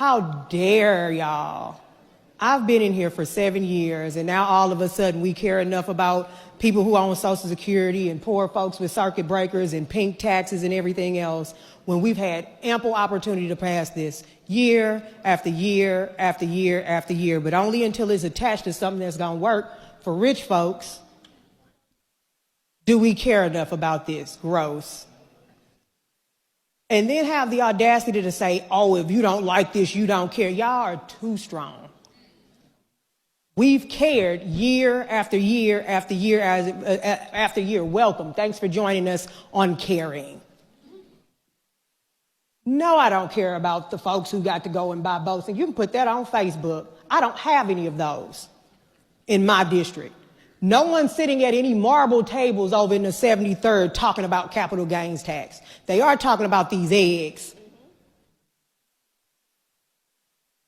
How dare y'all? I've been in here for 7 years, and now all of a sudden we care enough about people who own Social Security and poor folks with circuit breakers and pink taxes and everything else when we've had ample opportunity to pass this year after year after year after year, but only until it's attached to something that's going to work for rich folks do we care enough about this. Gross. And then have the audacity to say, oh, if you don't like this, you don't care. Y'all are too strong. We've cared year after year after year after year. Welcome. Thanks for joining us on Caring. No, I don't care about the folks who got to go and buy boats. And you can put that on Facebook. I don't have any of those in my district. No one's sitting at any marble tables over in the 73rd talking about capital gains tax. They are talking about these eggs.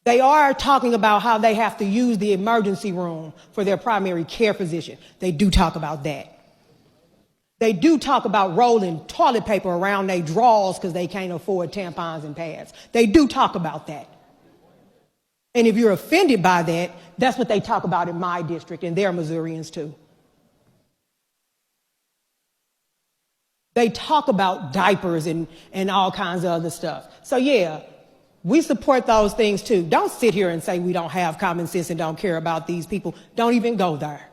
They are talking about how they have to use the emergency room for their primary care physician. They do talk about that. They do talk about rolling toilet paper around their drawers because they can't afford tampons and pads. They do talk about that. And if you're offended by that, that's what they talk about in my district, and they're Missourians too. They talk about diapers and all kinds of other stuff. So yeah, we support those things too. Don't sit here and say we don't have common sense and don't care about these people. Don't even go there.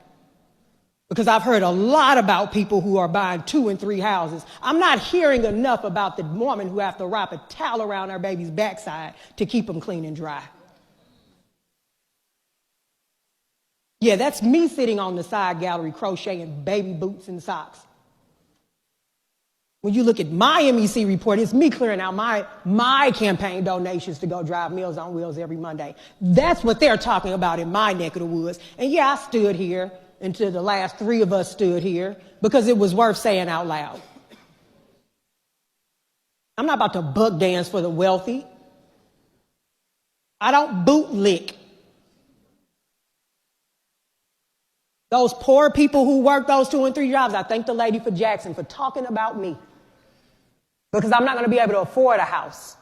Because I've heard a lot about people who are buying 2 and 3 houses. I'm not hearing enough about the woman who have to wrap a towel around her baby's backside to keep them clean and dry. Yeah, that's me sitting on the side gallery crocheting baby boots and socks. When you look at my MEC report, it's me clearing out my campaign donations to go drive Meals on Wheels every Monday. That's what they're talking about in my neck of the woods. And yeah, I stood here until the last 3 of us stood here because it was worth saying out loud. I'm not about to buck dance for the wealthy. I don't bootlick. Those poor people who work those 2 and 3 jobs, I thank the lady for Jackson for talking about me. Because I'm not going to be able to afford a house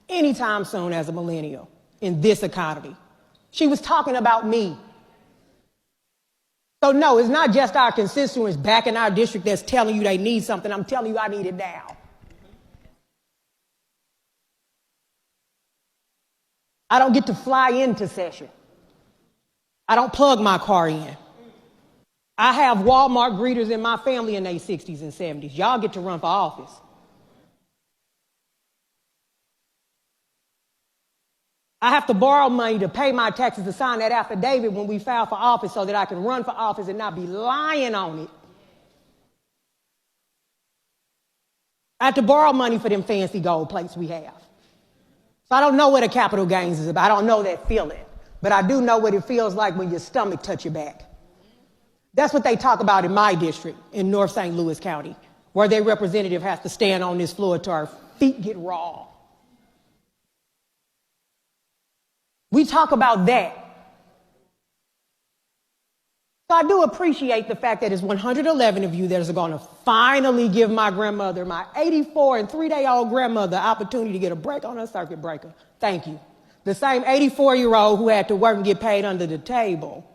anytime soon as a millennial in this economy. She was talking about me. So no, it's not just our constituents back in our district that's telling you they need something. I'm telling you I need it now. I don't get to fly into session. I don't plug my car in. I have Walmart greeters in my family in their 60s and 70s. Y'all get to run for office. I have to borrow money to pay my taxes to sign that affidavit when we file for office so that I can run for office and not be lying on it. I have to borrow money for them fancy gold plates we have. So I don't know what a capital gains is about. I don't know that feeling. But I do know what it feels like when your stomach touch your back. That's what they talk about in my district in North St. Louis County, where their representative has to stand on this floor till our feet get raw. We talk about that. So I do appreciate the fact that it's 111 of you that are going to finally give my grandmother, my 84 and 3-day-old grandmother, the opportunity to get a break on her circuit breaker. Thank you. The same 84-year-old who had to work and get paid under the table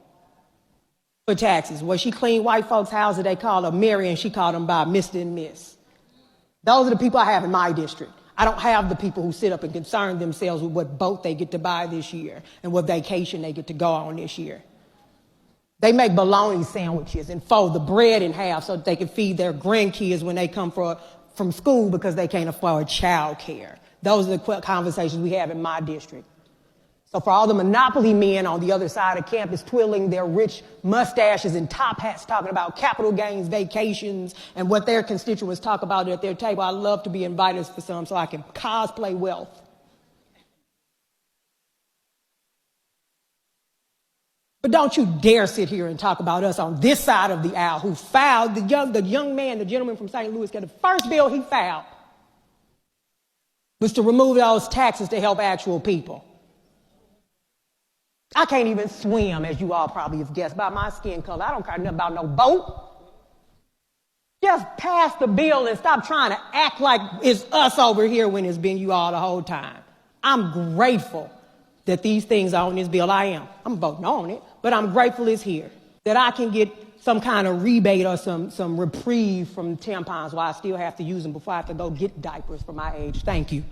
for taxes. Well, she cleaned white folks' houses. They called her Mary, and she called them by Mr. and Miss. Those are the people I have in my district. I don't have the people who sit up and concern themselves with what boat they get to buy this year and what vacation they get to go on this year. They make bologna sandwiches and fold the bread in half so that they can feed their grandkids when they come from school because they can't afford child care. Those are the conversations we have in my district. So for all the monopoly men on the other side of campus twiddling their rich mustaches and top hats talking about capital gains vacations and what their constituents talk about at their table, I love to be invited for some so I can cosplay wealth. But don't you dare sit here and talk about us on this side of the aisle who filed, the young man, the gentleman from St. Louis, the first bill he filed was to remove those taxes to help actual people. I can't even swim, as you all probably have guessed, by my skin color. I don't care nothing about no boat. Just pass the bill and stop trying to act like it's us over here when it's been you all the whole time. I'm grateful that these things are on this bill. I am. I'm voting on it, but I'm grateful it's here. That I can get some kind of rebate or some reprieve from tampons while I still have to use them before I have to go get diapers for my age. Thank you.